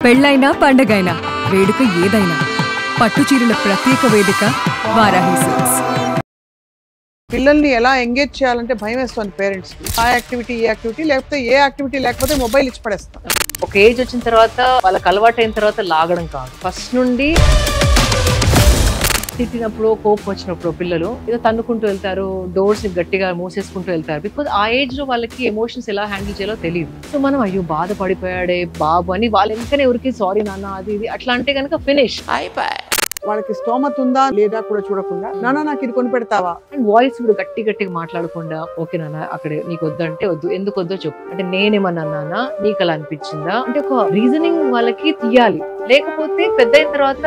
పెళ్ళైనా పండగైనా వేడుక ఏదైనా పట్టుచీరల ప్రత్యేక వేదిక వారాహి సిల్క్స్. పిల్లల్ని ఎలా ఎంగేజ్ చేయాలంటే భయం వేస్తుంది పేరెంట్స్ కి. ఆ యాక్టివిటీ ఈ యాక్టివిటీ లేకపోతే ఏ యాక్టివిటీ లేకపోతే మొబైల్ ఇచ్చి పడేస్తాం. ఒక ఏజ్ వచ్చిన తర్వాత వాళ్ళకి అలవాటు అయిన తర్వాత లాగడం కాదు, ఫస్ట్ నుండి తిట్టినప్పుడు కోపం వచ్చినప్పుడు పిల్లలు ఏదో తన్నుకుంటూ వెళ్తారు, డోర్స్ ని గట్టిగా మూసేసుకుంటూ వెళ్తారు. బికాజ్ ఆ ఏజ్ లో వాళ్ళకి ఎమోషన్స్ ఎలా హ్యాండిల్ చేయాలో తెలియదు. సో మనం అయ్యో బాధపడిపోయాడే బాబు అని వాళ్ళ వెంటనే ఎవరికి సారీ నాన్న అది ఇది అట్లా అంటే కనుక ఫినిష్ అయిపోయి. వాళ్ళకి స్తోమత ఉందా లేదా కూడా చూడకుండా నాన్న నాకు ఇది కొని పెడతావా అండ్ వాయిస్ కూడా గట్టిగా మాట్లాడకుండా ఓకే నాన్న అక్కడ నీకు వద్దంటే వద్దు, ఎందుకు వద్దో చెప్పు అంటే నేనేమన్నా నాన్న నీకు అలా అనిపించిందా అంటే ఒక రీజనింగ్ వాళ్ళకి తీయాలి. లేకపోతే పెద్ద అయిన తర్వాత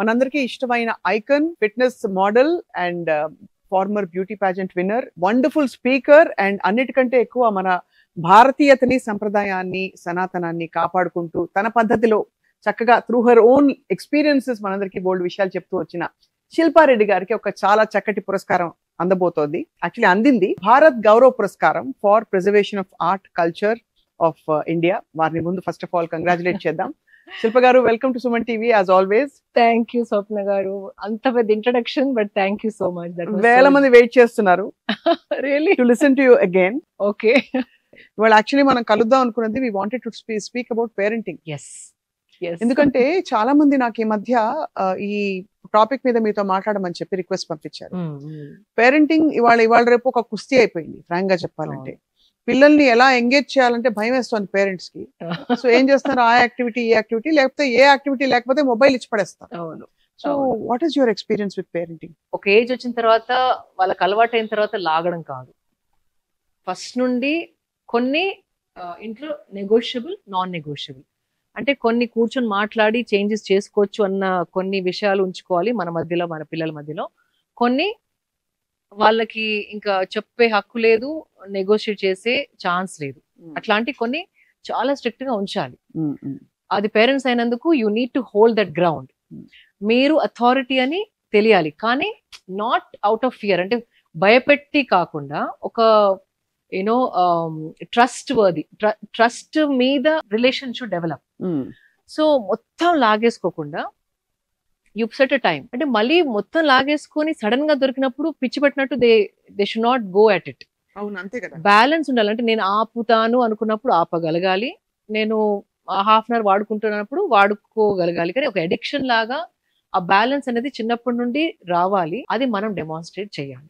మనందరికీ ఇష్టమైన icon, fitness model and former beauty pageant winner, wonderful speaker and అన్నిటికంటే ఎక్కువ మన భారతీయతని, సంప్రదాయాన్ని, సనాతనాన్ని కాపాడుకుంటూ తన పద్ధతిలో చక్కగా త్రూ హర్ ఓన్ ఎక్స్పీరియన్సెస్ మనందరికీ బోల్డ్ విషయాలు చెప్తూ వచ్చిన శిల్పారెడ్డి గారికి ఒక చాలా చక్కటి పురస్కారం అందబోతోంది. యాక్చువల్లీ అందింది భారత్ గౌరవ్ పురస్కారం for preservation of art culture of India. వారిని ముందు ఫస్ట్ ఆఫ్ ఆల్ కంగ్రాచులేట్ చేద్దాం. Shilpa garu, welcome to Suman TV as always. Thank you Swapna garu, అంత పెద్ద introduction but thank you so much. వేల మంది వెయిట్ చేస్తున్నారు really to listen to you again. Okay, ఇవాళ actually మనం కలుద్దాం అనుకున్నది we wanted to speak about parenting. ఎందుకంటే చాలా మంది నాకు ఈ మధ్య ఈ టాపిక్ మీద మీతో మాట్లాడమని చెప్పి రిక్వెస్ట్ పంపించారు. పేరెంటింగ్ ఇవాళ రేపు ఒక కుస్తీ అయిపోయింది ఫ్రాంక్ గా చెప్పాలంటే. పిల్లల్ని ఎలా ఎంగేజ్ చేయాలంటే భయం వేస్తుంది పేరెంట్స్ కి. సో ఏం చేస్తున్నారు, ఆ యాక్టివిటీ ఈ యాక్టివిటీ లేకపోతే ఏ యాక్టివిటీ లేకపోతే మొబైల్ ఇచ్చి పడేస్తారు. So what is your experience with parenting? ఒక ఏజ్ వచ్చిన తర్వాత వాళ్ళకి అలవాటు అయిన తర్వాత లాగడం కాదు, ఫస్ట్ నుండి కొన్ని ఇంట్లో నెగోషియబుల్, నాన్ నెగోషియబుల్ అంటే కొన్ని కూర్చొని మాట్లాడి చేంజెస్ చేసుకోవచ్చు అన్న కొన్ని విషయాలు ఉంచుకోవాలి మన మధ్యలో, మన పిల్లల మధ్యలో. కొన్ని వాళ్ళకి ఇంకా చెప్పే హక్కు లేదు, నెగోషియేట్ చేసే ఛాన్స్ లేదు. అట్లాంటి కొన్ని చాలా స్ట్రిక్ట్ గా ఉంచాలి. అది పేరెంట్స్ అయినందుకు you need to hold that ground. మీరు అథారిటీ అని తెలియాలి, కానీ నాట్ అవుట్ ఆఫ్ ఫియర్, అంటే భయపెట్టి కాకుండా ఒక యూనో ట్రస్ట్ మీద రిలేషన్ షుడ్ డెవలప్. సో మొత్తం లాగేసుకోకుండా యు సెట్ అ టైం, అంటే మళ్ళీ మొత్తం లాగేసుకొని సడన్ గా దొరికినప్పుడు పిచ్చి పెట్టినట్టు they should not go at it. అవును, అంతే కదా. బ్యాలెన్స్ ఉండాలి. అంటే నేను ఆపుతాను అనుకున్నప్పుడు ఆపగలగాలి, నేను హాఫ్ అన్ అవర్ వాడుకుంటున్నప్పుడు వాడుకోగలగాలి. కానీ ఒక అడిక్షన్ లాగా ఆ బ్యాలెన్స్ అనేది చిన్నప్పటి నుండి రావాలి, అది మనం డెమాన్స్ట్రేట్ చేయాలి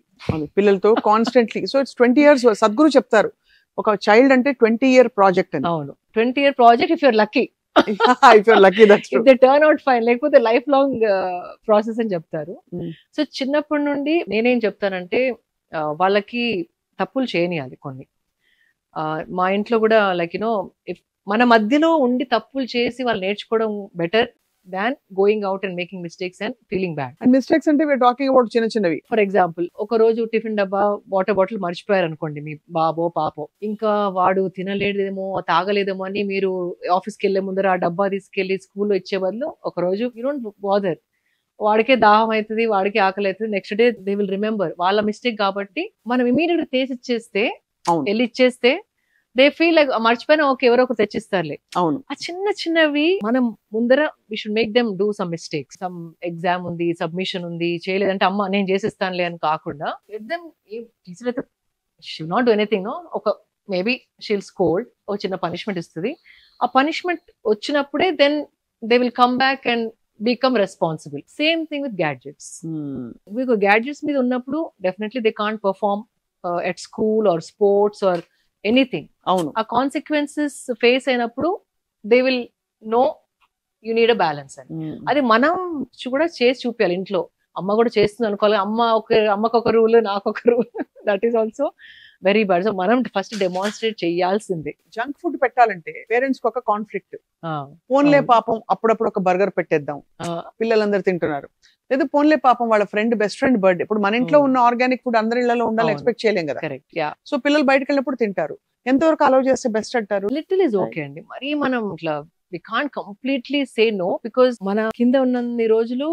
పిల్లలతో constantly. So it's 20 years. Sadhguru చెప్తారు ఒక చైల్డ్ అంటే 20-year ప్రాజెక్ట్ అని. అవును, 20-year project if you're lucky. If you're lucky, that's true. If they turn out fine, లేకపోతే లైఫ్ లాంగ్ ప్రాసెస్ అని చెప్తారు. సో చిన్నప్పటి నుండి నేనేం చెప్తానంటే వాళ్ళకి తప్పులు చేయనియాలి కొన్ని. మా ఇంట్లో కూడా లైక్ యూనో మన మధ్యలో ఉండి తప్పులు చేసి వాళ్ళు నేర్చుకోవడం better than going out and making mistakes and feeling bad. And mistakes అంటే వీఆర్ టాకింగ్ అబౌట్ చిన్న చిన్నవి. ఫర్ ఎగ్జాంపుల్, ఒక రోజు టిఫిన్ డబ్బా వాటర్ బాటిల్ మర్చిపోయారు అనుకోండి మీ బాబో పాపో, ఇంకా వాడు తినలేదేమో తాగలేదేమో అని మీరు ఆఫీస్కి వెళ్లే ముందర ఆ డబ్బా తీసుకెళ్లి స్కూల్లో ఇచ్చే బదులు ఒక రోజు యూ డోంట్ బాదర్, వాడికే దాహం అవుతుంది, వాడికి ఆకలి అవుతుంది, next day they will remember వాళ్ళ మిస్టేక్ కాబట్టి మనం ఇమీడియట్ తీసి ఇచ్చేస్తే, వెళ్ళి ఇచ్చేస్తే దే ఫీల్ లైక్ మర్చిపోయినా ఓకే ఎవరో ఒకరు తెచ్చిస్తారులే. అవును, ఆ చిన్న చిన్నవి మనం ముందర we should make them do some mistakes. Some exam ఉంది, సబ్మిషన్ ఉంది, చేయలేదంటే అమ్మ నేను చేసిస్తానులే అని కాకుండా లెట్ దెమ్ టీచర్ అయితే she not do anything no, ఒక మేబీ షీల్ స్కోల్డ్, ఒక చిన్న పనిష్మెంట్ ఇస్తుంది. ఆ పనిష్మెంట్ వచ్చినప్పుడే then they will come back and become responsible. Same thing with gadgets. మీకు గ్యాడ్జెట్స్ మీద ఉన్నప్పుడు definitely they can't perform at school or sports or anything. అవును, ఆ కాన్సిక్వెన్సెస్ ఫేస్ అయినప్పుడు they will know you need a balance అని. అది మనం కూడా చేసి చూపించాలి. ఇంట్లో అమ్మ కూడా చేస్తుంది అనుకోవాలి, అమ్మకు ఒక రూల్ నాకు ఒక rule, that is also very bad. So మనం ఫస్ట్ డెమాన్స్ట్రేట్ చేయాల్సిందే. జంక్ ఫుడ్ పెట్టాలంటే పేరెంట్స్ కి ఒక కాన్ఫ్లిక్ట్. ఫోన్లే పాపం అప్పుడప్పుడు ఒక బర్గర్ పెట్టేద్దాం, పిల్లలందరూ తింటున్నారు. లేదా ఫోన్లే పాపం వాళ్ళ బెస్ట్ ఫ్రెండ్ బర్త్డే. ఇప్పుడు మన ఇంట్లో ఉన్న ఆర్గానిక్ ఫుడ్ అందరి ఇళ్లలో ఉండాలి ఎక్స్పెక్ట్ చేయలేం కదా. కరెక్ట్. సో పిల్లలు బయటకు వెళ్ళినప్పుడు తింటారు. ఎంతవరకు అలౌ చేస్తే బెస్ట్ అంటారు? లిటిల్ ఈజ్ ఓకే అండి. మరి మనం ఇట్లా we can't completely say no because మన కింద ఉన్నన్ని రోజులు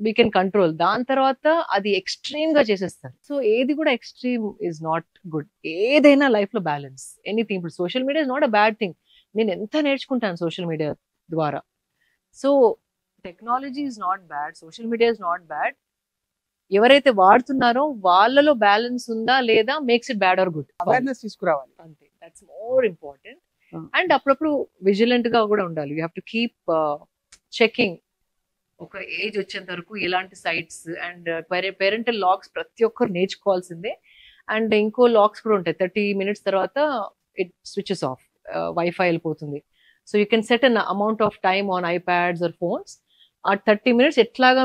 వీ కెన్ కంట్రోల్. దాని తర్వాత అది ఎక్స్ట్రీమ్ గా చేసేస్తారు. సో ఏది కూడా ఎక్స్ట్రీమ్ ఇస్ నాట్ గుడ్. ఏదైనా లైఫ్ లో బ్యాలెన్స్, ఎనీథింగ్. ఇప్పుడు social media is not a bad thing. నేను ఎంత నేర్చుకుంటాను సోషల్ మీడియా ద్వారా. So technology is not bad, social media is not bad. ఎవరైతే వాడుతున్నారో వాళ్ళలో బ్యాలెన్స్ ఉందా లేదా makes it bad or good. Awareness తీసుకురావాలి అంతే, దట్స్ మోర్ ఇంపార్టెంట్. అండ్ అప్పుడప్పుడు విజిలెంట్ గా కూడా ఉండాలి. You have to keep checking. ఒక ఏజ్ వచ్చేంత వరకు ఎలాంటి సైట్స్ అండ్ పేరెంటల్ లాక్స్ ప్రతి ఒక్కరు నేర్చుకోవాల్సిందే. అండ్ ఇంకో లాక్స్ కూడా ఉంటాయి. 30 minutes తర్వాత ఇట్ స్విచెస్ ఆఫ్, వైఫై వెళ్ళిపోతుంది. So you can set an amount of time on iPads or phones. ఆ 30 minutes ఎట్లాగా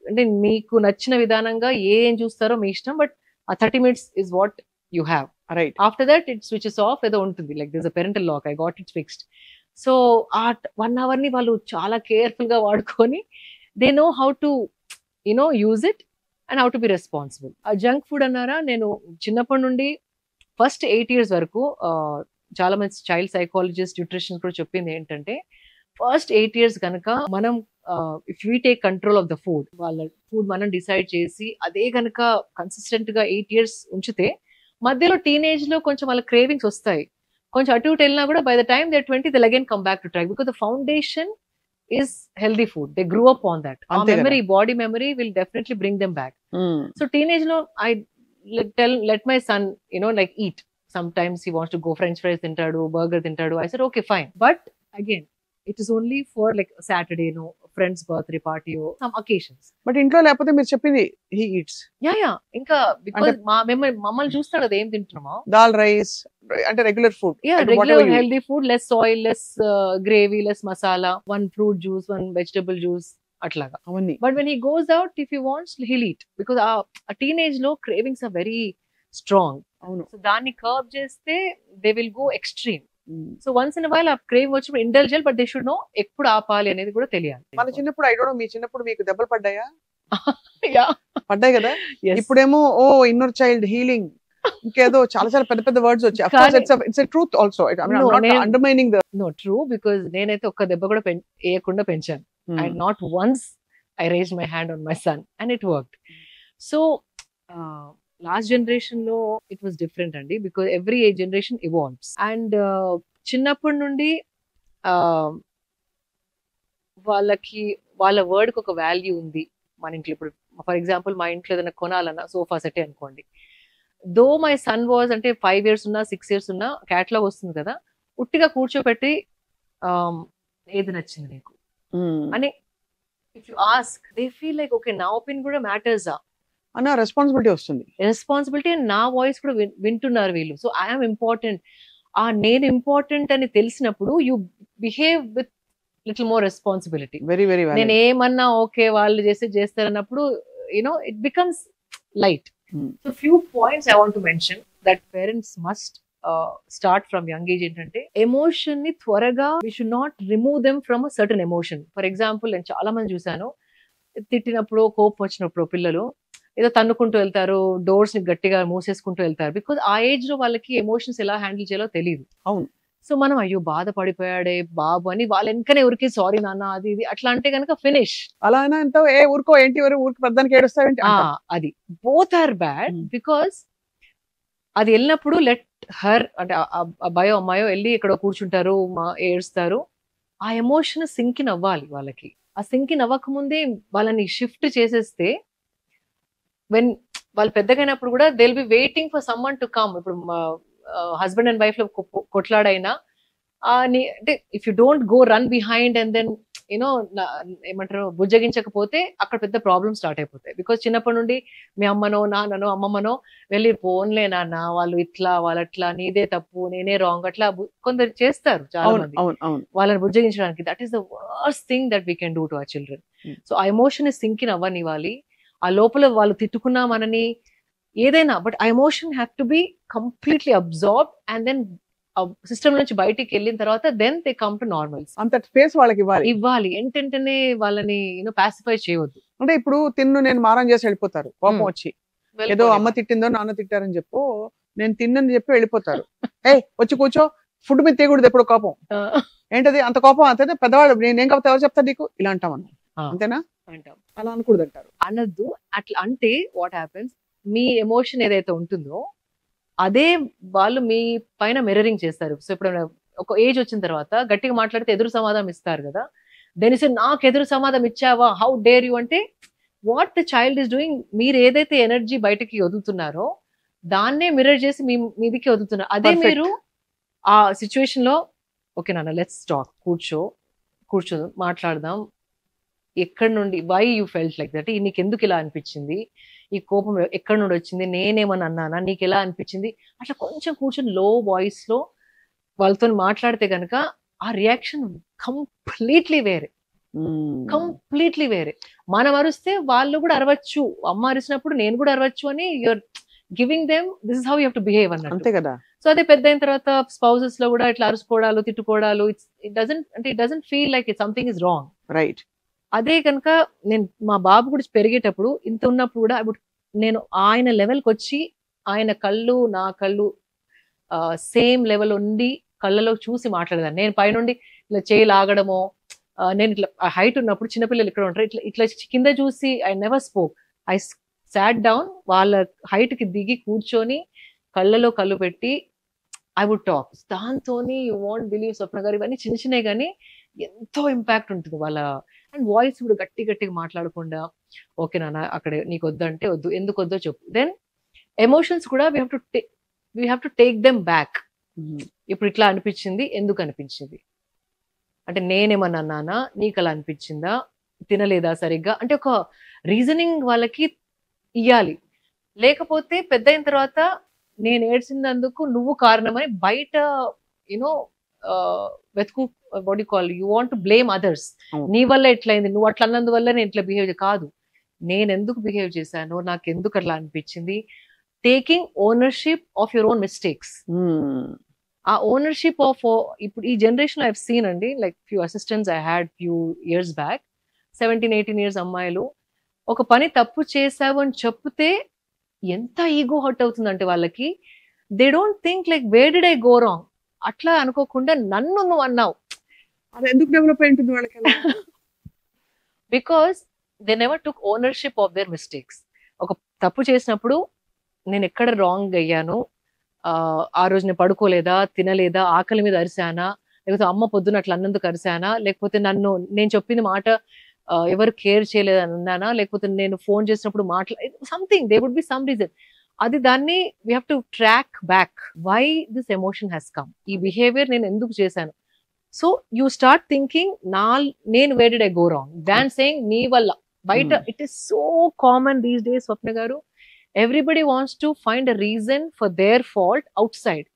అంటే మీకు నచ్చిన విధానంగా ఏం చూస్తారో మీ ఇష్టం, బట్ ఆ 30 minutes is what you have. Right. After that it switches off ఏదో ఉంటుంది, like this a parental lock, I got it fixed. So ఆ 1 hour ని వాళ్ళు చాలా కేర్ఫుల్ గా వాడుకొని they know how to use it and how to be responsible. ఆ junk food అన్నారా, నేను చిన్నప్పటి నుండి ఫస్ట్ 8 years వరకు చాలా మంది చైల్డ్ సైకాలజిస్ట్, న్యూట్రిషన్ కూడా చెప్పింది ఏంటంటే, ఫస్ట్ 8 years కనుక మనం if we take control of the food, వాళ్ళ ఫుడ్ మనం డిసైడ్ చేసి అదే కనుక కన్సిస్టెంట్ గా 8 years ఉంచితే, మధ్యలో టీనేజ్ లో కొంచెం వాళ్ళ క్రేవింగ్స్ వస్తాయి. కొంచెం అటు ఇటు వెళ్ళినా కూడా by the time they 20 they again come back to track, because the foundation is healthy food. They grew up on that. Our memory, body memory will definitely bring them back. So teenage lo I let my son like eat. Sometimes he wants to go french fries tintadu, burger tintadu. I said okay fine, but again it is only for like a Saturday, friend's birthday party or some occasions. But ఇంట్లో లేకపోతే మీరు చెప్పింది he eats. Yeah ఇంకా because మమ్మల్ని చూస్తాడు కదా ఏం తింటున్నామో. Dal rice అంటే regular food. Yeah, regular healthy food, less oil, less gravy, less masala, one fruit juice, one vegetable juice అట్లాగా అవన్నీ. But when he goes out, if he wants, he'll eat, because a teenage లో cravings are very strong. అవును. So దాన్ని curb చేస్తే they will go extreme. So once in while ఆ crave వచ్చినప్పుడు ఇండల్జెల్, but they should know ఎప్పుడు ఆపాలి అనేది కూడా తెలియాలి. మన చిన్నప్పుడు ఐ డోంట్ నో, మీ చిన్నప్పుడు మీకు దెబ్బలు పడ్డాయా? పడ్డాయి కదా. ఇప్పుడేమో ఇన్నర్ చైల్డ్ హీలింగ్, ఇంకేదో చాలా చాలా పెద్ద పెద్ద వర్డ్స్ వచ్చాయి. Of course it's a truth also. I mean, I'm not undermining the true, because నేనైతే ఒక్క దెబ్బ కూడా వేయకుండా పెంచాను. And not once I raised my hand on my son and it worked. So last generation లో it was different అండి, because every generation evolves. And చిన్నప్పటి నుండి వాళ్ళకి వాళ్ళ వర్డ్ కి ఒక వాల్యూ ఉంది మన ఇంట్లో. ఇప్పుడు ఫర్ ఎగ్జాంపుల్ మా ఇంట్లో ఏదైనా కొనాలన్నా సోఫా సెట్ అనుకోండి, దో మై సన్ వాజ్ అంటే 5 years ఉన్నా 6 years ఉన్నా క్యాటలాగ్ వస్తుంది కదా, ఉట్టిగా కూర్చోపెట్టి ఏది నచ్చింది నీకు అని if you ask, they feel like okay నా ఒపీనియన్ కూడా మ్యాటర్స్ అన్న రెస్పాన్సిబిలిటీ వస్తుంది. రెస్పాన్సిబిలిటీ అండ్ నా వాయిస్ కూడా వింటున్నారు వీళ్ళు. సో ఐఎమ్ ఇంపార్టెంట్, నేను ఇంపార్టెంట్ అని తెలిసినప్పుడు you behave with little more responsibility. Very very నేను ఏమన్నా ఓకే వాళ్ళు చేస్తారన్నప్పుడు it becomes light. So few points I want to mention that parents must start from young age. ఏంటంటే ఎమోషన్ ని త్వరగా we should not remove them from a certain emotion. For example నేను చాలా మంది చూసాను, తిట్టినప్పుడు కోపం వచ్చినప్పుడు పిల్లలు ఏదో తన్నుకుంటూ వెళ్తారు, డోర్స్ ని గట్టిగా మూసేసుకుంటూ వెళ్తారు, బికాజ్ ఆ ఏజ్ లో వాళ్ళకి ఎమోషన్స్ ఎలా హ్యాండిల్ చేయాలో తెలియదు. అవును. సో మనం అయ్యో బాధపడిపోయాడే బాబు అని వాళ్ళ వెనకనే ఊరికి సారీ నాన్న అది ఇది అట్లా అంటే కనుక ఫినిష్. అలా ఊరుకో ఏంటి ఊరికి పెద్దానికి ఏడుస్తావేంటి, అది బోత్ ఆర్ బ్యాడ్. బికాస్ అది వెళ్ళినప్పుడు లెట్ హర్ అంటే అబ్బాయో అమ్మాయో వెళ్ళి ఇక్కడ కూర్చుంటారు, ఏడుస్తారు, ఆ ఎమోషన్ సింకిన్ అవ్వాలి వాళ్ళకి. ఆ సింకిన్ అవ్వక ముందే వాళ్ళని షిఫ్ట్ చేసేస్తే వెన్ వాళ్ళు పెద్దగైనప్పుడు కూడా they will be waiting for someone to come. ఇప్పుడు హస్బెండ్ అండ్ వైఫ్ లో కొట్లాడైనా అంటే if you don't go run behind and then ఏమంటారు బుజ్జగించకపోతే అక్కడ పెద్ద ప్రాబ్లమ్ స్టార్ట్ అయిపోతాయి. బికాస్ చిన్నప్పటి నుండి మీ అమ్మనో నాన్ననో అమ్మమ్మనో వెళ్ళి పోన్లే నాన్న వాళ్ళు ఇట్లా వాళ్ళట్లా నీదే తప్పు నేనే రాంగ్ అట్లా కొందరు చేస్తారు చాలా మంది వాళ్ళని బుజ్జగించడానికి. That is the worst thing that we can do to our children. So ఆ ఎమోషన్ సింకిన్ అవ్వనివ్వాలి. ఆ లోపల వాళ్ళు తిట్టుకున్నా మనని ఏదైనా, బట్ ఆ emotion have to be completely absorb and then system నుంచి బయటికి వెళ్ళిన తర్వాత then they come to normal. అంత స్పేస్ వాళ్ళకి ఇవ్వాలి. ఏంటంటేనే వాళ్ళని పాసిఫై చేయవద్దు. అంటే ఇప్పుడు నేను మారం చేసి వెళ్ళిపోతారు, కోపం వచ్చి ఏదో అమ్మ తిట్టిందో నాన్న తిట్టారని చెప్పు నేను తిన్నని చెప్పి వెళ్ళిపోతారు. వచ్చి కూర్చో, ఫుడ్ మీద తీయకూడదు ఎప్పుడు కోపం. ఏంటది అంత కోపం? అంతే పెద్దవాళ్ళు నేనేం కాకపోతే ఎవరు చెప్తారు నీకు ఇలా అంటామన్నా, అంతేనా? అంటాం. అలా అనకూడదు అంటారు. అనద్దు. అట్లా అంటే వాట్ హ్యాపెన్స్, మీ ఎమోషన్ ఏదైతే ఉంటుందో అదే వాళ్ళు మీ పైన మిర్రరింగ్ చేస్తారు. సో ఇప్పుడు ఒక ఏజ్ వచ్చిన తర్వాత గట్టిగా మాట్లాడితే ఎదురు సమాధానం ఇస్తారు కదా. దెన్ ఇస్ నాకు ఎదురు సమాధానం ఇచ్చావా, హౌ డేర్ యూ అంటే what the child is doing, మీరు ఏదైతే ఎనర్జీ బయటకి వదులుతున్నారో దాన్నే మిర్రర్ చేసి మీ మీదికి వదులుతున్నారు. అదే Perfect. మీరు ఆ సిచ్యువేషన్ లో ఓకే నాన్న లెట్స్ టాక్, కూర్చో మాట్లాడదాం, ఎక్కడి నుండి, why you felt like that, నీకు ఎందుకు ఇలా అనిపించింది, ఈ కోపం ఎక్కడి నుండి వచ్చింది, నేనేమని అన్నానా, నీకు ఎలా అనిపించింది, అట్లా కొంచెం కూర్చొని లో వాయిస్ లో వాళ్ళతో మాట్లాడితే గనక ఆ రియాక్షన్ కంప్లీట్లీ వేరే, కంప్లీట్లీ వేరే. మనం అరిస్తే వాళ్ళు కూడా అరవచ్చు, అమ్మ అరిచినప్పుడు నేను కూడా అరవచ్చు అని you're giving them this is how you have to behave అన్నట్టు. అంతే కదా. సో అదే పెద్ద అయిన తర్వాత స్పౌసెస్ లో కూడా ఇట్లా అరుచుకోవడాలు తిట్టుకోవడాలు, it doesn't feel like something is wrong. Right. అదే కనుక నేను మా బాబు కూడా పెరిగేటప్పుడు ఇంత ఉన్నప్పుడు కూడా నేను ఆయన లెవెల్కి వచ్చి ఆయన కళ్ళు నా కళ్ళు సేమ్ లెవెల్ ఉండి కళ్ళలో చూసి మాట్లాడేదాన్ని. నేను పైనుండి ఇట్లా చేయి లాగడమో, నేను ఇట్లా హైట్ ఉన్నప్పుడు చిన్నపిల్లలు ఇక్కడ ఉంటారు, ఇట్లా ఇట్లా కింద చూసి I never spoke. I sat down, వాళ్ళ హైట్ కి దిగి కూర్చొని కళ్ళలో కళ్ళు పెట్టి ఐ వుడ్ టాక్. దాంతోని you want believe Swapna garu, ఇవన్నీ చిన్న చిన్నవి కానీ ఎంతో ఇంపాక్ట్ ఉంటుంది వాళ్ళ. అండ్ వాయిస్ కూడా గట్టిగా మాట్లాడకుండా, ఓకే నాన్న అక్కడ నీకు వద్దంటే వద్దు, ఎందుకు వద్దో చెప్పు. దెన్ ఎమోషన్స్ కూడా we have to take them back. ఇప్పుడు ఇట్లా అనిపించింది, ఎందుకు అనిపించింది అంటే నేనేమన్నా అన్నానా, నీకు అలా అనిపించిందా, తినలేదా సరిగ్గా అంటే ఒక రీజనింగ్ వాళ్ళకి ఇయ్యాలి. లేకపోతే పెద్ద అయిన తర్వాత నేను ఏడ్చినందుకు నువ్వు కారణమని బయట యూనో వెతుకు, what you call, you want to blame others. నీ వల్ల ఎట్లయింది, నువ్వు అట్లా అన్నందువల్ల నేను ఇట్లా బిహేవ్ కాదు, నేను ఎందుకు బిహేవ్ చేశాను, నాకు ఎందుకు అట్లా అనిపించింది. Taking ownership of your own mistakes. ఆ ఓనర్షిప్ ఆఫ్ ఇప్పుడు ఈ జనరేషన్ ఐ హావ్ సీన్ అండి, like few assistants I had few years back, 17-18 years అమ్మాయిలు ఒక పని తప్పు చేసావు అని చెప్తే ఎంత ఈగో హర్ట్ అవుతుందంటే వాళ్ళకి. They don't think like where did I go wrong, అట్లా అనుకోకుండా నన్ను నువ్వు అన్నావు. అది ఎందుకు డెవలప్ అయి ఉంటుంది వాళ్ళకి? Because they never took ownership of their mistakes. ఒక తప్పు చేసినప్పుడు నేను ఎక్కడ రాంగ్ అయ్యాను, ఆ రోజు నేను పడుకోలేదా, తినలేదా, ఆకలి మీద అరిశానా, లేకపోతే అమ్మ పొద్దున అట్లా అన్నందుకు అరిశానా, లేకపోతే నేను చెప్పిన మాట ఎవరు కేర్ చేయలేదని అన్నానా, లేకపోతే నేను ఫోన్ చేసినప్పుడు something, they would be some reason. అది దాన్ని we have to track back, why this emotion has come, ఈ బిహేవియర్ నేను ఎందుకు చేశాను. సో యూ స్టార్ట్ థింకింగ్ నేను where did I go wrong than saying నీ వల్ల. బయట it is so common these days Swapna garu, everybody wants to find a reason for their fault outside.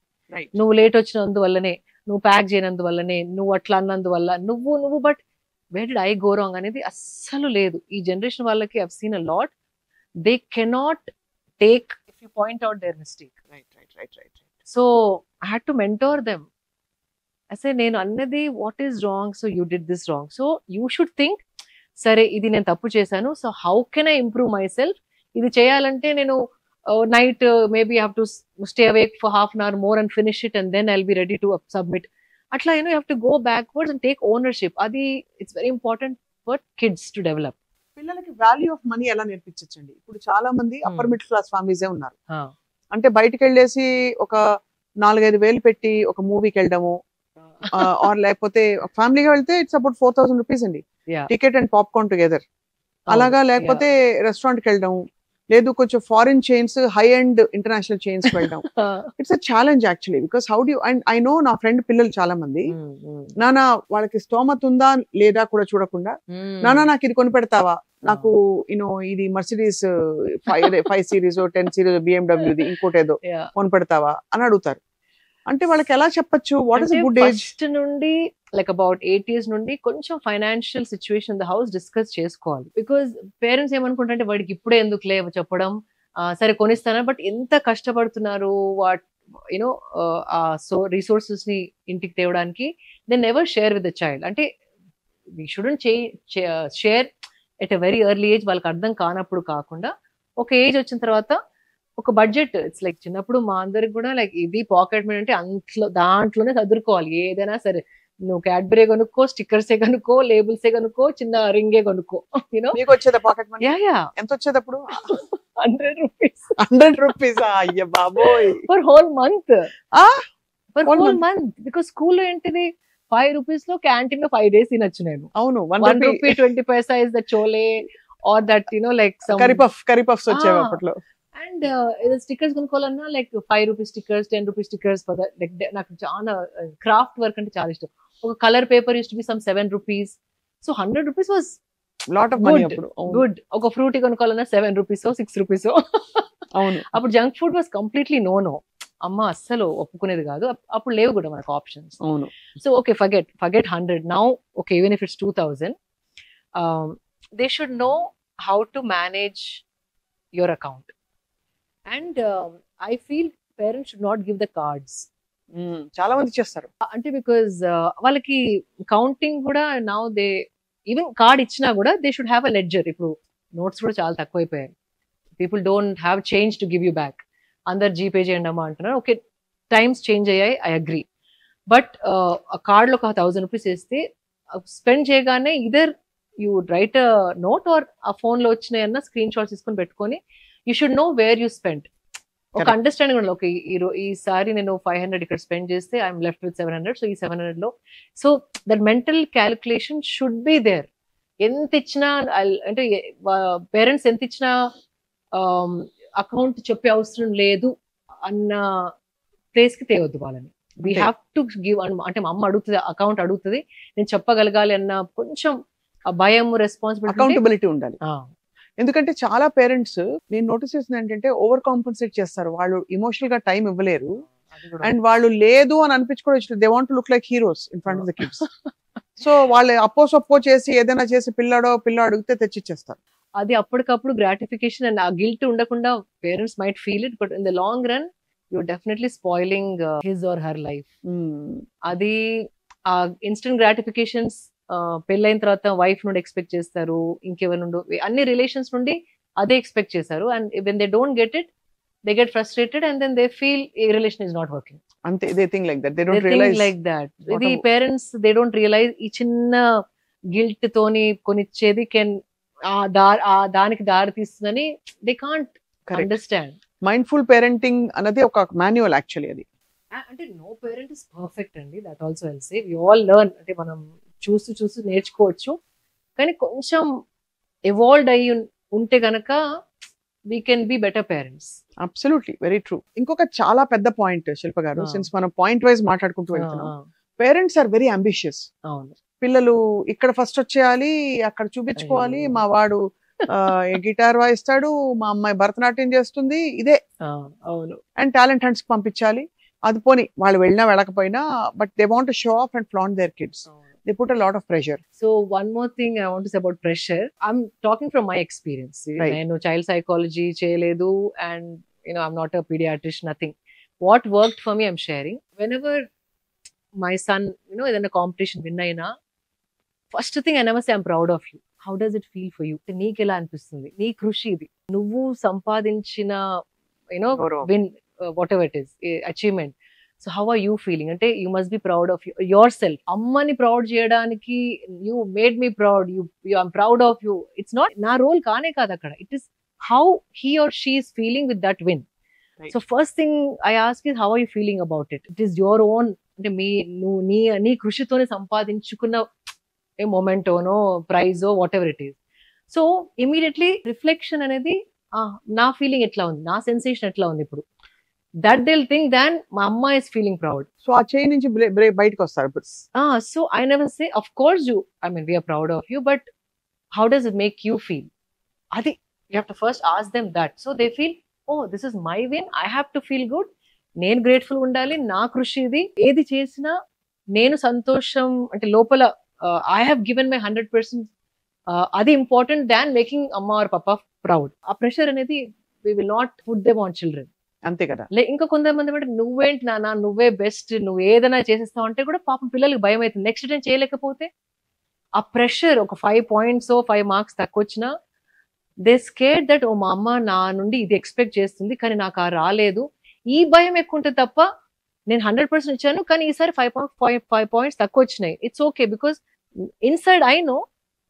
నువ్వు late వచ్చినందువల్లనే, నువ్వు ప్యాక్ చేయనందువల్లనే, నువ్వు అట్లా అన్నందువల్ల, నువ్వు but where did I go wrong అనేది అస్సలు లేదు. ఈ జనరేషన్ వాళ్ళకి I've seen a lot, they cannot take if you point out their mistake. Right. So I had to mentor them. అసే నేను అన్నది what is wrong, so you did this wrong, so you should think సరే ఇది నేను తప్పు చేశాను, so how can I improve myself. ఇది చేయాలంటే నేను night maybe have to stay awake for half an hour more and finish it and then I'll be ready to submit. అట్లా you have to go backwards and take ownership. అది it's very important for kids to develop. పిల్లలకి value of money ఎలా నేర్పించండి? ఇప్పుడు చాలా మంది upper middle class ఫ్యామిలీసే ఉన్నారు. అంటే బయటకు వెళ్ళేసి ఒక 4-5 వేలు పెట్టి ఒక మూవీకి వెళ్ళడము, ఆర్ లేకపోతే ఫ్యామిలీగా వెళ్తే ఇట్స్ అబౌట్ 4,000 రూపీస్ అండి, టికెట్ అండ్ పాప్కార్న్ టుగెదర్. అలాగా లేకపోతే రెస్టారెంట్కి వెళ్ళడం, లేదు కొంచెం foreign chains, high and international chains వెళ్ళడం. It's a challenge actually, because how do and I know నా ఫ్రెండ్ పిల్లలు చాలా మంది, నానా వాళ్ళకి స్తోమత ఉందా లేదా కూడా చూడకుండా, నానా నాకు ఇది కొని పెడతావా, నాకు ఇది మర్సిడీస్ 5 series 10 series BMW ఇంకోటి ఏదో కొని పెడతావా అని అడుగుతారు. అంటే వాళ్ళకి ఎలా చెప్పచ్చు వాట్ ఇస్ గుడ్ ఏజ్ నుండి, లైక్ అబౌట్ 8 years నుండి కొంచెం financial situation the house discuss చేసుకోవాలి. బికాస్ పేరెంట్స్ ఏమనుకుంటారంటే వాడికి ఇప్పుడే ఎందుకు లేవు చెప్పడం, సరే కొనిస్తానా, బట్ ఎంత కష్టపడుతున్నారు సో రిసోర్సెస్ ని ఇంటికి తేవడానికి. They never share with the child. అంటే we shouldn't share at a very early age, వాళ్ళకి అర్థం కానప్పుడు కాకుండా ఒక ఏజ్ వచ్చిన తర్వాత ఒక బడ్జెట్. ఇట్స్ లైక్ చిన్నప్పుడు మా అందరికి కూడా లైక్ ఇది పాకెట్ మనీ అంటే దాంట్లోనే చదువుకోవాలి ఏదైనా సరే. నువ్వు క్యాడ్బరీ కొనుక్కో, స్టిక్కర్సే కొనుక్కో, లేబుల్సే కొనుక్కో, చిన్న రింగే కొనుక్కో, యూనో. మీకు వచ్చేదా పాకెట్ మనీ? యా ఎంత వచ్చేది అప్పుడు? 100 రూపీస్ 100 రూపీస్. అయ్య బాబోయ్. For whole month. ఆ for Whole whole month. Because స్కూల్లో ఏంటిది 5 రూపీస్ లో క్యాంటీన్ లో 5 days తినొచ్చు నేను. అవును, 1 rupee 20 paisa is the chole or that, you know, like some curry puffs వచ్చేవి అప్పట్లో. అండ్ ఏదో స్టిక్కర్స్ కొనుక్కోవాలన్నా like 5 rupees stickers, 10 rupees stickers for that. Like నాకు చాలా క్రాఫ్ట్ వర్క్ అంటే చాలా ఇష్టం. ఒక colour paper use to be some 7 rupees. So 100 rupees was lot of money Good. అప్పుడు. గుడ్. ఒక ఫ్రూటీ కొనుక్కోవాలన్నా 7 రూపీస్ 6 రూపీస్. అవును. అప్పుడు junk food was completely no. అమ్మ అస్సలు ఒప్పుకునేది కాదు. అప్పుడు లేవు కూడా మనకు ఆప్షన్స్. అవును. So okay, forget 100 now. Okay, even if it's 2000, they should know how to manage your account. And I feel parents should not give the cards. చాలా మంది చేస్తారు. అంటే బికాజ్ వాళ్ళకి కౌంటింగ్ కూడా నౌ దే ఈవెన్ కార్డ్ ఇచ్చినా కూడా they should have a ledger. ఇప్పుడు notes కూడా చాలా తక్కువైపోయాయి. People don't have change to give you back. అందరు జీపే చేయండి అమ్మా అంటున్నారు. ఓకే, టైమ్స్ చేంజ్ అయ్యాయి, ఐ అగ్రీ. బట్ ఆ కార్డ్లో ఒక 1000 రూపీస్ వేస్తే స్పెండ్ చేయగానే either you write a note or ఆ ఫోన్లో వచ్చినాయన్న స్క్రీన్ షాట్స్ తీసుకొని పెట్టుకొని you should know where you spend. ఒక అండర్స్టాండింగ్ ఉండాలి. ఓకే, ఈసారి నేను 500 ఇక్కడ స్పెండ్ చేస్తే ఐఎమ్ లెఫ్ట్ విత్ 700. సో ఈ 700 లో so that mental calculation should be there. ఎంత ఇచ్చినా అంటే పేరెంట్స్ ఎంత ఇచ్చినా అకౌంట్ చెప్పే అవసరం లేదు అన్న ప్లేస్ కి తేవద్దు వాళ్ళని. We have to give. అంటే మా అమ్మ అడుగుతుంది, అకౌంట్ అడుగుతుంది, నేను చెప్పగలగాలి అన్న కొంచెం భయం, రెస్పాన్సిబిలిటీ, అకౌంటబిలిటీ ఉండాలి. ఎందుకంటే చాలా పేరెంట్స్ నేను నోటీస్ చేసింది ఏంటంటే ఓవర్ కాంపన్సేట్ చేస్తారు. వాళ్ళు ఎమోషనల్ గా టైం ఇవ్వలేరు. అండ్ వాళ్ళు లేదు అని అనిపించుకోవచ్చు. They want to look like heroes in front of the kids. So వాళ్ళు అప్పో చేసి ఏదైనా చేసి పిల్ల అడిగితే తెచ్చిచ్చేస్తారు. అది అప్పటికప్పుడు గ్రాటిఫికేషన్ అండ్ ఆ గిల్ట్ ఉండకుండా parents might feel it, but in the long run you're definitely spoiling his or her life. అది ఆ ఇన్స్టెంట్ గ్రాటిఫికేషన్స్ పెళ్ళైన తర్వాత వైఫ్ నుండి ఎక్స్పెక్ట్ చేస్తారు, ఇంకెవరి నుండి, అన్ని రిలేషన్స్ నుండి అదే ఎక్స్పెక్ట్ చేశారు. And when they don't get it, they get frustrated and then they feel a relation is not working. అంతే, they think like that. They don't realise like that. ఇది పేరెంట్స్ దే డోంట్ రియలైజ్ ఈ చిన్న guilt తోని కొనిచ్చేది కెన్ దానికి దారి తీస్తుందని they can't understand. Mindful parenting అన్నది ఒక మాన్యువల్ యాక్చువల్లీ. అది అంటే నో పేరెంట్ ఇస్ పర్ఫెక్ట్ అండి. That also I'll say we all learn. అంటే మనం చూస్తూ నేర్చుకోవచ్చు, కానీ కొంచెం ఎవాల్వ్డ్ అయ్యి ఉంటే గనక we can be better parents. Absolutely, very true. ఇంకొక చాలా పెద్ద పాయింట్ శిల్ప గారు, సిన్స్ మనం పాయింట్ వైజ్ మాట్లాడుకుంటూ వెళ్తున్నాం, పేరెంట్స్ ఆర్ వెరీ అంబిషియస్. అవును, పిల్లలు ఇక్కడ ఫస్ట్ వచ్చేయాలి, అక్కడ చూపించుకోవాలి, మా వాడు గిటార్ వాయిస్తాడు, మా అమ్మాయి భరతనాట్యం చేస్తుంది, ఇదే. అవును. అండ్ టాలెంట్ హంట్స్ కి పంపించాలి. అది పోని వాళ్ళు వెళ్ళినా వెళ్ళకపోయినా, but they want to show off and flaunt their kids. They put a lot of pressure. So one more thing I want to say about pressure. I'm talking from my experience. Right. I know child psychology cheyaledu, and you know I'm not a pediatrician, nothing. What worked for me I'm sharing. Whenever my son, you know, in a competition win aina, first thing I never say I'm proud of you. How does it feel for you? Neek ela anipistundi, nee krushi idi, nuvvu sampadinchina, you know, win, whatever it is, achievement. So how are you feeling? Ante you must be proud of yourself. Ammani proud cheyadaniki you made me proud. You I'm proud of you. It's not na role kaane kaadu akkada. It is how he or she is feeling with that win. Right. So first thing I ask is how are you feeling about it? It is your own, ante nee krushitone sampadinchukunna a momento no prize or whatever it is. So immediately reflection anedi na feeling etla undi, na sensation etla undi ippudu, that they'll think then my amma is feeling proud. So aa chain nunchi bite ku vastaru. So I never say of course we are proud of you, but how does it make you feel? Adi you have to first ask them that, so they feel, oh, this is my win, I have to feel good, నేను grateful undali, నా కృషి ఇది, ఏది చేసినా నేను సంతోషం అంటే లోపల I have given my 100%, అది important than making amma or papa proud. ఆ ప్రెషర్ అనేది we will not put them on children. అంతే కదా. ఇంకా కొంతమంది అంటే నువ్వేంటి నాన్న, నువ్వే బెస్ట్, నువ్వు ఏదైనా చేసేస్తావు అంటే కూడా పాపం పిల్లలకి భయం అవుతుంది. నెక్స్ట్ టైం చేయలేకపోతే ఆ ప్రెషర్ ఒక 5 points 5 marks తక్కువ వచ్చినా దే స్కేర్డ్ దట్, ఓ మా అమ్మ నా నుండి ఇది ఎక్స్పెక్ట్ చేస్తుంది కానీ నాకు రాలేదు, ఈ భయం ఎక్కువ ఉంటుంది తప్ప నేను 100% ఇచ్చాను, కానీ ఈసారి 5 పాయింట్స్ తక్కువ వచ్చినాయి. It's okay, because inside I know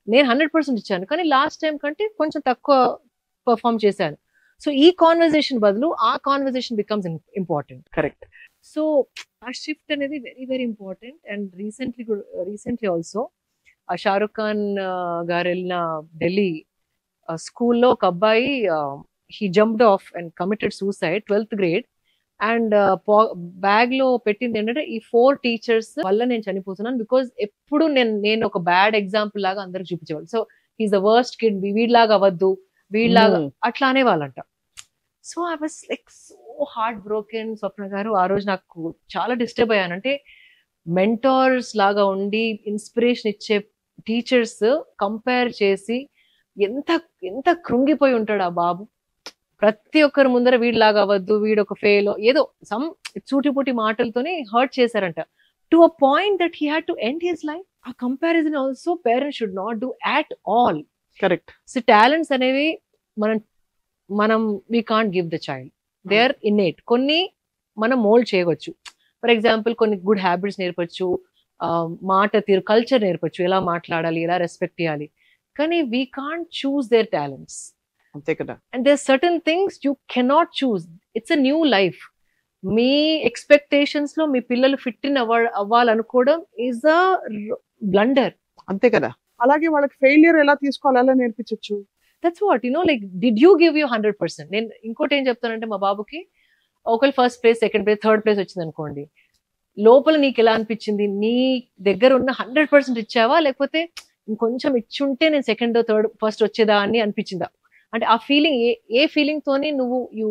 నేను 100% ఇచ్చాను, కానీ లాస్ట్ టైం కంటే కొంచెం తక్కువ పర్ఫామ్ చేశాను. సో ఈ కాన్వర్జేషన్ బదులు ఆ conversation becomes important. Correct. So ఆ షిఫ్ట్ అనేది very very important. And recently also Shahrukh Khan గారు వెళ్ళిన ఢిల్లీ స్కూల్లో ఒక అబ్బాయి he jumped of and committed suicide 12th grade. And bag లో పెట్టింది ఏంటంటే ఈ 4 teachers వల్ల నేను చనిపోతున్నాను, బికాజ్ ఎప్పుడు నేను ఒక బ్యాడ్ ఎగ్జాంపుల్ లాగా అందరికి చూపించేవాళ్ళు. So he's the worst kid, వీళ్ళలాగా అవ్వద్దు, వీళ్ళలాగా అట్లా అనేవాళ్ళంట. So I was like so heartbroken. Swapna garu, ఆ రోజు నాకు చాలా డిస్టర్బ్ అయ్యాను. అంటే మెంటార్స్ లాగా ఉండి ఇన్స్పిరేషన్ ఇచ్చే టీచర్స్ కంపేర్ చేసి ఎంత ఎంత కృంగిపోయి ఉంటాడు ఆ బాబు. ప్రతి ఒక్కరి ముందర వీడిలాగా అవ్వద్దు, వీడొక ఫెయిల్, ఏదో సమ్ చూటిపుటి మాటలతోనే హర్ట్ చేశారంట. To a point that he had to end his life. ఆ comparison also parents should not do at all. Correct. So talents అనేవి మనం we can't give the child, they are innate. కొన్ని మనం mould చేయవచ్చు. For example కొన్ని good habits నేర్పచ్చు, మాట తీరు, కల్చర్ నేర్పచ్చు, ఎలా మాట్లాడాలి, ఎలా రెస్పెక్ట్ చేయాలి, కానీ we can't choose their talents. అంతే కదా. And there certain things you cannot choose. It's a new life. మీ ఎక్స్పెక్టేషన్స్ లో మీ పిల్లలు ఫిట్ ఇన్ అవ్వాలనుకోవడం ఈజ్ అ బ్లండర్. అంతే కదా. అలాగే వాళ్ళకి ఫెయిల్యూర్ ఎలా తీసుకోవాలి ఎలా నేర్పించవచ్చు. That's what like did you give you 100%. నేను ఇంకోటి ఏం చెప్తానంటే, మా బాబుకి ఒకవేళ first place, second place, third place వచ్చింది అనుకోండి, లోపల నీకు ఎలా అనిపించింది? నీ దగ్గర ఉన్న 100% ఇచ్చావా, లేకపోతే ఇంకొంచెం ఇచ్చుంటే నేను సెకండ్ థర్డ్ ఫస్ట్ వచ్చేదా అని అనిపించిందా? అంటే ఆ ఫీలింగ్ ఏ ఫీలింగ్ తోనే నువ్వు you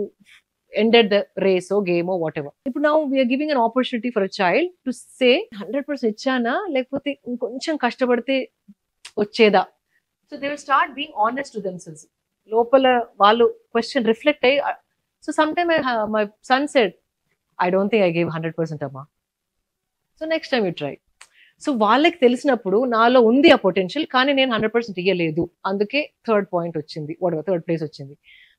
ended the race or game or whatever. ఇప్పుడు now we're giving an opportunity for a child to say 100% ఇచ్చానా, లేకపోతే ఇంకొంచెం కష్టపడితే వచ్చేదా? So they will start being honest to themselves. లోపల వాళ్ళు క్వశ్చన్ రిఫ్లెక్ట్ అయ్యి, so some time my son said, I don't think I gave 100% అమ్మా, so next time you try. So వాళ్ళకి తెలిసినప్పుడు నాలో ఉంది ఆ పొటెన్షియల్, కానీ నేను 100% ఇయ్యలేదు, అందుకే థర్డ్ ప్లేస్ వచ్చింది.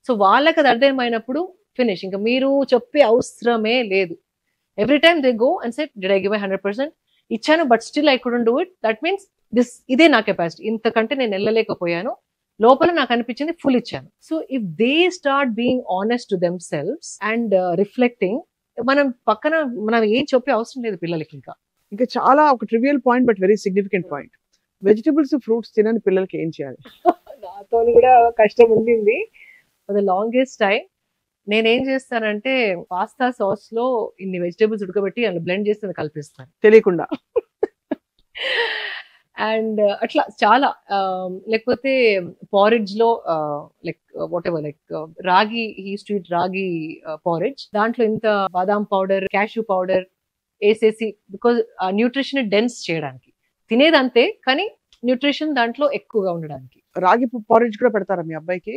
సో వాళ్ళకి అది అర్థమైనప్పుడు ఫినిష్. ఇంకా మీరు చెప్పే అవసరమే లేదు. Every time they go and set, did I give 100%? ఇచ్చాను, but still I couldn't do it. That means ఇదే నా కెపాసిటీ, ఇంతకంటే నేను వెళ్ళలేకపోయాను, లోపల నాకు అనిపించింది ఫుల్ ఇచ్చాను. So if they start being honest to them selves and reflecting, మనం ఏం చెప్పే అవసరం లేదు పిల్లలకి. ఇంకా చాలా ఒక trivial point but very significant point, vegetables fruits తినని పిల్లలకి ఏం చేయాలి? నాతో కూడా కష్టం ఉండింది ఫర్ ద లాంగెస్ట్ టైం. నేనేం చేస్తానంటే, పాస్తా సాస్ లో ఇన్ని వెజిటబుల్స్ ఉడకబెట్టి అందులో బ్లెండ్ చేసి కల్పిస్తాను తెలియకుండా. అండ్ అట్లా చాలా, లేకపోతే పారిడ్జ్ లో లైక్ వాట్ ఎవర్, లైక్ రాగి, రాగి పారిడ్జ్, దాంట్లో ఇంత బాదాం పౌడర్, క్యాష్యూ పౌడర్ వేసేసి, బికాజ్ న్యూట్రిషన్ డెన్స్ చేయడానికి. తినేది అంతే, కానీ న్యూట్రిషన్ దాంట్లో ఎక్కువగా ఉండడానికి. రాగి పారిడ్జ్ కూడా పెడతారా మీ అబ్బాయికి?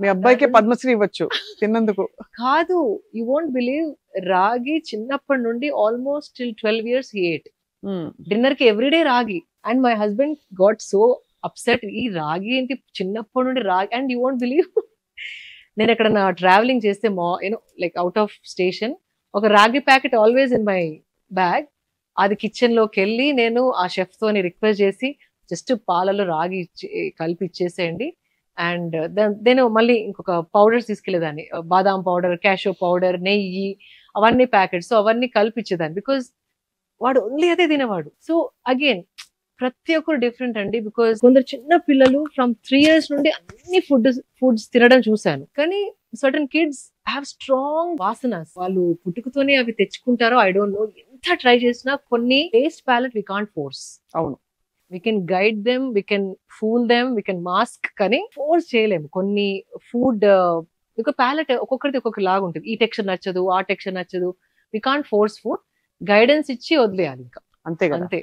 మీ అబ్బాయికి పద్మశ్రీ ఇవ్వచ్చు తిన్నందుకు. కాదు, యూ వోంట్ బిలీవ్, రాగి చిన్నప్పటి నుండి almost till 12 years he ate. Dinner కి ఎవ్రీడే రాగి. And my husband got so upset, ఈ రాగి ఏంటి చిన్నప్పటి నుండి రాగి. అండ్ యూ వోంట్ బిలీవ్, నేను ఎక్కడ ట్రావెలింగ్ చేస్తే లైక్ అవుట్ ఆఫ్ స్టేషన్, ఒక రాగి packet always in my bag. అది కిచెన్ లోకి వెళ్ళి నేను ఆ షెఫ్ తోని రిక్వెస్ట్ చేసి, జస్ట్ పాలలో రాగి కలిపి ఇచ్చేసేయండి. అండ్ నేను మళ్ళీ ఇంకొక పౌడర్స్ తీసుకెళ్లేదాన్ని, బాదాం పౌడర్, క్యాషో పౌడర్, నెయ్యి, అవన్నీ ప్యాకెట్స్, అవన్నీ కలిపిచ్చేదాన్ని, బికాజ్ వాడు ఓన్లీ అదే తినేవాడు. సో అగైన్ ప్రతి ఒక్కరు డిఫరెంట్ అండి, బికాజ్ కొందరు చిన్న పిల్లలు ఫ్రమ్ 3 years నుండి అన్ని ఫుడ్స్ తినడం చూశాను, కానీ సర్టన్ కిడ్స్ హ్యావ్ స్ట్రాంగ్ వాసనస్. వాళ్ళు పుట్టుకతోనే అవి తెచ్చుకుంటారో ఐ డోంట్ నో. ఎంత ట్రై చేసినా కొన్ని taste palate we can't force. అవును, we can guide them, we can fool them, we can mask, కానీ ఫోర్స్ చేయలేము. కొన్ని ఫుడ్ because ప్యాలెట్ ఒక్కొక్కరిది ఒక్కొక్క లాగా ఉంటుంది. ఈ టెక్స్చర్ నచ్చదు, ఆ టెక్స్చర్ నచ్చదు. We can't force food, guidance ఇచ్చి వదిలేయాలి ఇంకా, అంతే కదా. అంతే.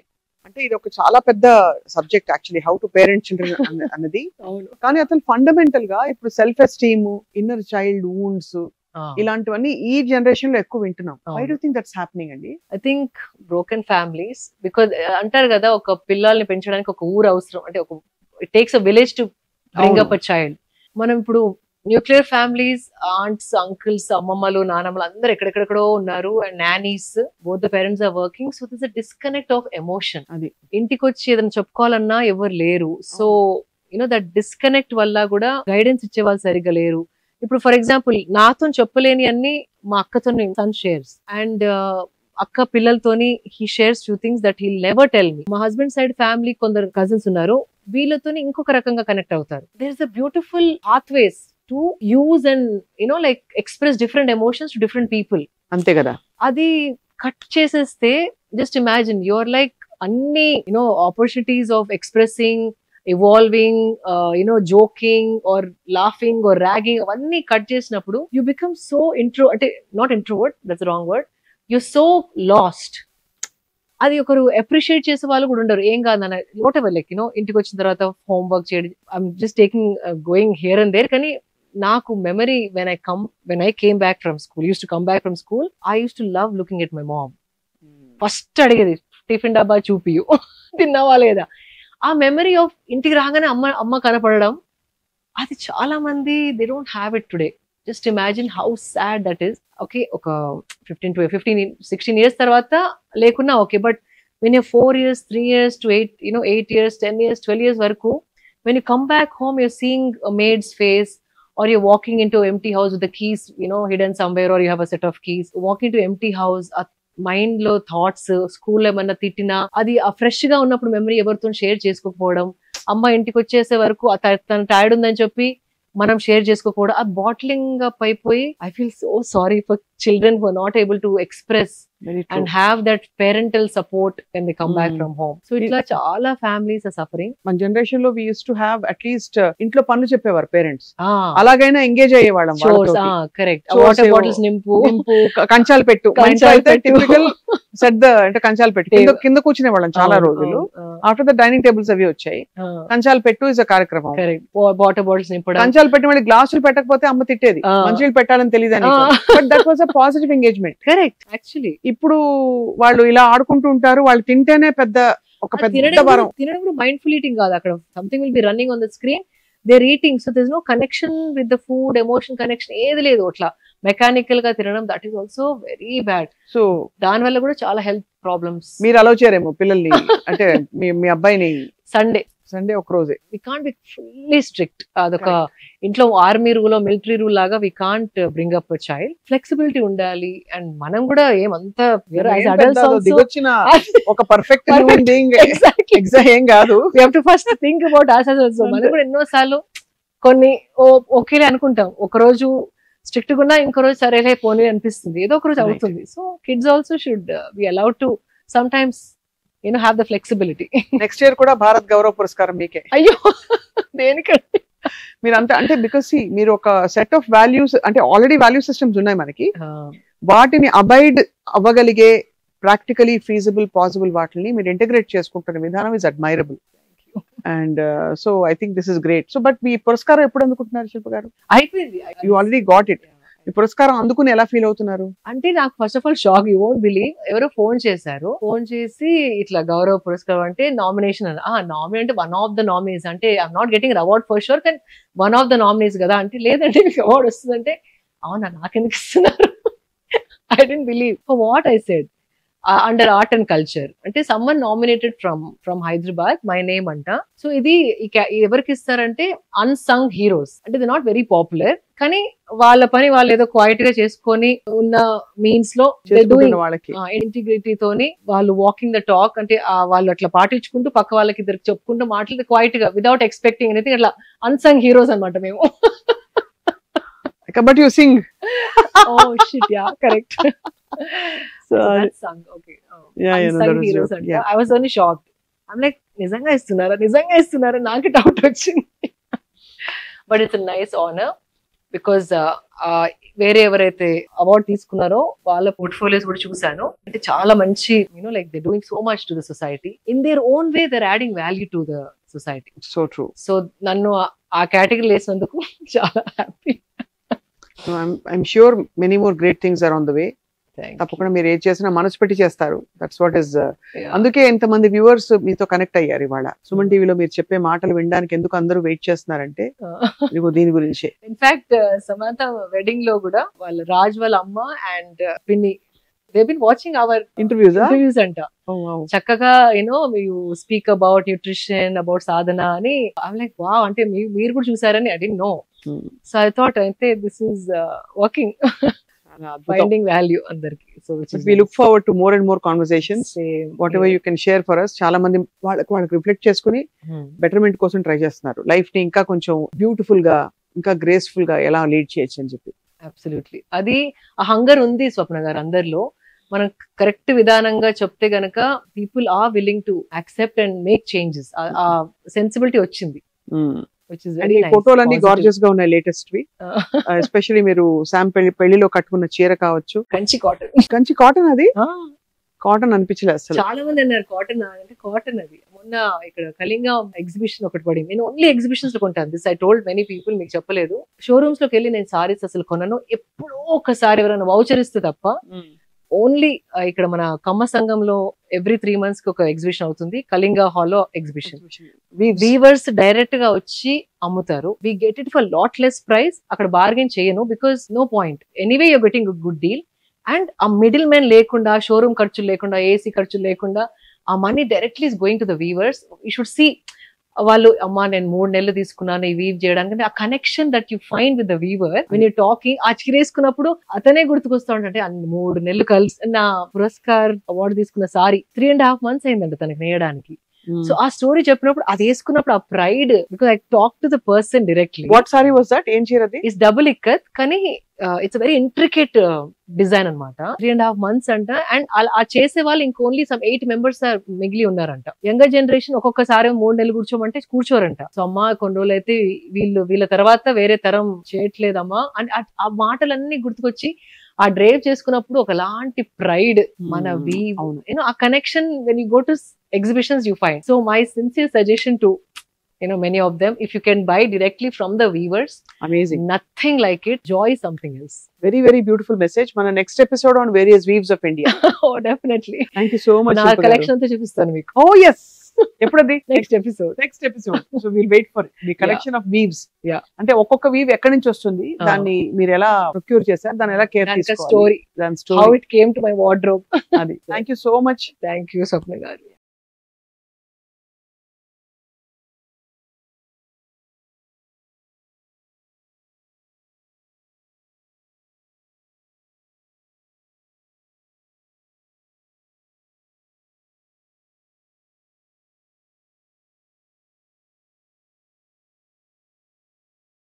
అంటే ఇది ఒక చాలా పెద్ద subject actually, how to parent children అన్నది. అవును. కానీ అసలు ఫండమెంటల్ గా ఇప్పుడు self esteem, inner child wounds, ఇలాంటివన్నీ ఈ జనరేషన్ లో ఎక్కువ వింటున్నాం. Why do think that's happening అండి? I think broken families, because అంటారు కదా, ఒక పిల్లల్ని పెంచడానికి ఒక ఊరు అవసరం, అంటే ఒక it takes a village to bring up a child. మనం ఇప్పుడు న్యూక్లియర్ ఫ్యామిలీస్, ఆంట్స్, అంకుల్స్, అమ్మమ్మలు, నానమ్మలు అందరూ ఎక్కడెక్కడెక్కడో ఉన్నారు, and nannies, both the parents are working. So this a disconnect of emotion. అది ఇంటికి వచ్చి ఏదైనా చెప్పుకోవాలన్నా ఎవరు లేరు. సో దట్ డిస్కనెక్ట్ వల్ల కూడా గైడెన్స్ ఇచ్చే వాళ్ళు సరిగ్గా లేరు. ఇప్పుడు ఫర్ ఎగ్జాంపుల్ నాతో చెప్పలేని అన్ని మా అక్కతో సన్ షేర్స్, అండ్ అక్క పిల్లలతోని he shares few things that he'll never tell me. మా హస్బెండ్ సైడ్ ఫ్యామిలీ కొందరు కజిన్స్ ఉన్నారు, వీళ్ళతోని ఇంకొక రకంగా కనెక్ట్ అవుతారు. There is a beautiful pathways to use and like express different emotions to different people. అంతే కదా. అది కట్ చేసేస్తే జస్ట్ ఇమాజిన్ యువర్ లైక్ అన్ని opportunities of expressing, evolving, joking or laughing or ragging, అవన్నీ కట్ చేసినప్పుడు you become so అంటే not introvert, that's the wrong word, you're so lost. అది ఒకరు అప్రిషియేట్ చేసే వాళ్ళు కూడా ఉండరు. ఏం కాదు నాన్న, వాట్ ఎవర్, లైక్ ఇంటికి వచ్చిన తర్వాత హోంవర్క్ చేయడం, I'm just taking going here and there. కానీ నాకు memory when I came back from school, used to come back from school, I used to love looking at my mom. First అడిగేది tiffin డబ్బా చూపియు, తిన్నావా లేదా. ఆ memory of ఇంటికి రాగానే అమ్మ కనపడడం, అది చాలా మంది they don't have it today. Just imagine how sad that is. Okay, ఒక 16 years తర్వాత లేకున్నా okay, but when you're 4 years, 3 years to 8 years, 10 years, 12 years వరకు, when you come back home, you're seeing a maid's face, or you're walking into an empty house with the keys hidden somewhere, or you have a set of keys, walking into empty house, mind లో thoughts, స్కూల్లో ఏమన్నా తిట్టినా అది ఆ fresh గా ఉన్నప్పుడు memory ఎవరితో share చేసుకోకపోవడం, అమ్మ ఇంటికి వచ్చేసే వరకు తన టైర్డ్ ఉందని చెప్పి మనం షేర్ చేసుకోకపోవడం, ఆ బాటిలింగ్ అప్ అయిపోయి I feel so sorry for children who are not able to express and have that parental support when they come back from home. So itla chaala families are suffering. మన generation లో we used to have at least ఇంట్లో పనులు చెప్పేవారు parents, అలాగైనా engage అయ్యేవాళ్ళం. Correct, water bottles నింపు, కంచాలు పెట్టు, టిపికల్ సెట్ అంటే కంచాలు పెట్టు, కింద కూర్చునే వాళ్ళం చాలా రోజులు. ఆఫ్టర్ ద డైనింగ్ టేబుల్స్ అవి వచ్చాయి, కంచాలు పెట్టు ఇస్ అ కార్యక్రమం. వాటర్ బాటిల్స్ నింపడం, కంచాలు పెట్టి మళ్ళీ గ్లాసులు పెట్టకపోతే అమ్మ తిట్టేది, మంచినీళ్ళు పెట్టాలని తెలియదు. But that was a positive engagement. Correct. Actually ఇప్పుడు వాళ్ళు ఇలా ఆడుకుంటూ ఉంటారు, వాళ్ళు తింటేనే ఒక పెద్ద వరం. తినడం కూడా మైండ్ఫుల్ ఈటింగ్ కాదు, అక్కడ something will be running on the screen, they're eating, so there's no connection with the food, emotion connection ఏది లేదు. అట్లా మెకానికల్ గా తినడం, that is also very bad. So దాని వల్ల కూడా చాలా హెల్త్ ప్రాబ్లమ్స్. మీరు అలౌ చేయరేమో పిల్లల్ని, అంటే మీ అబ్బాయిని సండే ఒక రోజే? We can't be fully strict. అదొక ఇంట్లో ఆర్మీ రూల్, మిలిటరీ రూల్ లాగా we can't bring up child. Flexibility ఉండాలి. అండ్ మనం కూడా ఏమంతా దిగొచ్చిన ఒక పర్ఫెక్ట్ ఏం కాదు. We have to first think about us as also. మనం కూడా ఎన్నోసార్లు కొన్ని ఓకేలే అనుకుంటాం, ఒక రోజు స్ట్రిక్ట్ గా ఉన్నా ఇంకో రోజు సరేలే పోనీ అనిపిస్తుంది, ఏదో ఒక రోజు అవుతుంది. So kids also should be allowed to some times have the flexibility. Next year కూడా భారత్ గౌరవ పురస్కారం మీకే. అయ్యో, దేనికంటే మీరు అంటే బికాస్ మీరు ఒక సెట్ ఆఫ్ వాల్యూస్, అంటే ఆల్రెడీ వాల్యూ సిస్టమ్స్ ఉన్నాయి మనకి, వాటిని అబైడ్ అవ్వగలిగే ప్రాక్టికలీ ఫీజిబుల్ పాసిబుల్ వాటిని మీరు ఇంటగ్రేట్ చేసుకుంటున్న విధానం is admirable. And so I think this is great. So but మీ పురస్కారం ఎప్పుడు అందుకుంటున్నారు శిల్ప గారు? అయిపోయింది, యూ ఆల్రెడీ గాట్ ఇట్. ఈ పురస్కారం అందుకుని ఎలా ఫీల్ అవుతున్నారు? అంటే నాకు first of all shock, you won't believe. ఎవరో ఫోన్ చేసి ఇట్లా గౌరవ పురస్కారం అంటే నామినేషన్ నామినేట్ అంటే వన్ ఆఫ్ ద నామినీస్, అంటే I'm not getting award for sure, కానీ వన్ ఆఫ్ ద నామినీస్ కదా అంటే, లేదంటే మీకు అవార్డ్ వస్తుందంటే, అవునా నాకెందుకు ఇస్తున్నారు? I don't believe. For what I said, under art and culture అంటే సమ్మన్ nominated from Hyderabad, my name అంట. సో ఇది ఎవరికి ఇస్తారంటే అన్సంగ్ హీరోస్, అంటే ది నాట్ వెరీ పాపులర్, కానీ వాళ్ళ పని వాళ్ళు ఏదో క్వైట్ గా చేసుకొని ఉన్న మీన్స్ లో ఇంటిగ్రిటీ తోని వాళ్ళు వాకింగ్ ద టాక్, అంటే వాళ్ళు అట్లా పాటించుకుంటూ పక్క వాళ్ళకి ఇద్దరికి చెప్పుకుంటూ మాట్లాడితే క్వైట్ గా వితౌట్ ఎక్స్పెక్టింగ్ ఎనీథింగ్, అట్లా అన్సంగ్ హీరోస్ అనమాట మేము. But you sing. Oh shit, yeah correct. So that's sung, okay. Unsung heroes anta. Yeah. I was only shocked. I'm like, నిజంగా ఇస్తున్నారా నాకు డౌట్ వచ్చింది. But it's a nice honor because వేరే ఎవరైతే award తీసుకున్నారో వాళ్ళ పోర్ట్ఫోలియోస్ కూడా చూసాను. అంటే చాలా మంచి like they doing so much to the society in their own way, they're adding value to the society. So true. So నన్ను ఆ కేటగిరీ వేసినందుకు చాలా happy. I'm sure many more great things are on the way. తప్పకుండా మీరు ఏది చేసినా మనసు పెట్టి చేస్తారు. That's what is. అందుకే ఇంతమంది వ్యూవర్స్ మీతో కనెక్ట్ అయ్యారు ఇవాళ. సుమన్ టీవీలో మీరు చెప్పే మాటలు వినడానికి ఎందుకు అందరూ వెయిట్ చేస్తున్నారంటే ఇదిగో దీని గురించే. ఇన్ఫాక్ట్ సమంత వెడ్డింగ్ లో కూడా వాళ్ళ రాజ్ వాళ్ళ అమ్మ అండ్ పిన్ని they been watching our interviews అంట. చక్కగా you speak about nutrition, about సాధన అని. ఐమ్ లైక్ వావ్, అంటే మీరు కూడా చూసారని I didn't know. So I thought అయితే this is working, finding value అందరికి. So we look forward to more and more conversations, whatever you can share for us. చాలా మంది వాళ్ళకి రిఫ్లెక్ట్ చేసుకుని బెటర్మెంట్ కోసం ట్రై చేస్తున్నారు. లైఫ్ ని ఇంకా కొంచెం బ్యూటిఫుల్ గా, ఇంకా గ్రేస్ఫుల్ గా ఎలా లీడ్ చేయొచ్చు అని చెప్పి. అబ్సల్యూట్లీ అది ఆ హంగర్ ఉంది స్వప్న గారు అందరిలో. మనం కరెక్ట్ విధానంగా చెప్తే గనక people are willing to accept and make changes. ఆ సెన్సిబిలిటీ వచ్చింది. ఫోటోలన్నీ గార్జియస్ గా ఉన్నాయి లేటెస్ట్ వి. ఎస్పెషల్లీ మీరు శామ్ పెళ్లిలో కట్టుకున్న చీర కావచ్చు, కంచి కాటన్. అది కాటన్ అనిపించలేదు అసలు. చాలా మంది అన్నారు కాటన్ అంటే కాటన్. అది మొన్న ఇక్కడ కళింగ ఎగ్జిబిషన్ ఒకటి పడింది. నేను ఓన్లీ ఎగ్జిబిషన్స్ లో కొంటాను. This I told many people, మీకు చెప్పలేదు. షోరూమ్స్ లోకి వెళ్ళి నేను సారీస్ అసలు కొనను. ఎప్పుడో ఒకసారి ఎవరైనా వౌచర్ ఇస్తే తప్ప. ఓన్లీ ఇక్కడ మన కమ్మ సంఘంలో ఎవ్రీ 3 months కి ఒక ఎగ్జిబిషన్ అవుతుంది, కళింగ హాల్లో ఎగ్జిబిషన్. వీవర్స్ డైరెక్ట్ గా వచ్చి అమ్ముతారు. We get it for lot less price. అక్కడ బార్గెన్ చేయను, because no point. Anyway you're getting good deal. And ఆ మిడిల్ మ్యాన్ లేకుండా, షోరూమ్ ఖర్చులు లేకుండా, ఏసీ ఖర్చులు లేకుండా, ఆ money directly is going to the weavers. You should see వాళ్ళు అమ్మా నేను 3 నెలలు తీసుకున్నాను ఈ వీవ్ చేయడానికి. ఆ connection that you find with the weaver when you talking. ఆ చీరేసుకున్నప్పుడు అతనే గుర్తుకొస్తా ఉంటే 3 నెలలు కలిసి నా పురస్కార్ అవార్డు తీసుకున్న సారీ 3.5 months అయిందంట తనకి నేయడానికి. సో ఆ స్టోరీ చెప్పినప్పుడు, అది వేసుకున్నప్పుడు ఆ pride, because I talk to the person directly. What sorry was that? ఏం చీర అది? ఇట్స్ డబుల్ ఇక్కత్, కానీ ఇట్స్ వెరీ ఇంట్రికేట్ డిజైన్ అనమాట. 3.5 months అంట. అండ్ ఆ చేసే వాళ్ళు ఇంకోన్లీ సమ్ 8 members మిగిలి ఉన్నారంట. యంగర్ జనరేషన్ ఒక్కొక్కసారి 3 నెలలు కూర్చోమంటే కూర్చోరంట. సో అమ్మా కొన్ని రోజులు అయితే వీళ్ళ తర్వాత వేరే తరం చేయట్లేదమ్మా అని ఆ మాటలన్నీ గుర్తుకొచ్చి ఆ డ్రైవ్ చేసుకున్నప్పుడు ఒకలాంటి ప్రైడ్ మన వీవ్. ఆ connection when you go to exhibitions you find. So my sincere suggestion to many of them, if you can buy directly from the weavers, amazing, nothing like it. Joy is something else. Very very beautiful message. Mana next episode on various weaves of India. Oh definitely. Thank you so much. Na collection anta chupistanu meeku. Oh yes. ఎప్పుడది? Next episode. So will wait for the collection of weaves. అంటే ఒక్కొక్క weave ఎక్కడి నుంచి వస్తుంది, దాన్ని మీరు ఎలా procure చేశారు, దాన్ని ఎలా కేర్ తీసుకోవాలి, story, how it came to my wardrobe. అది. Thank you so much. Thank you Swapna గారు.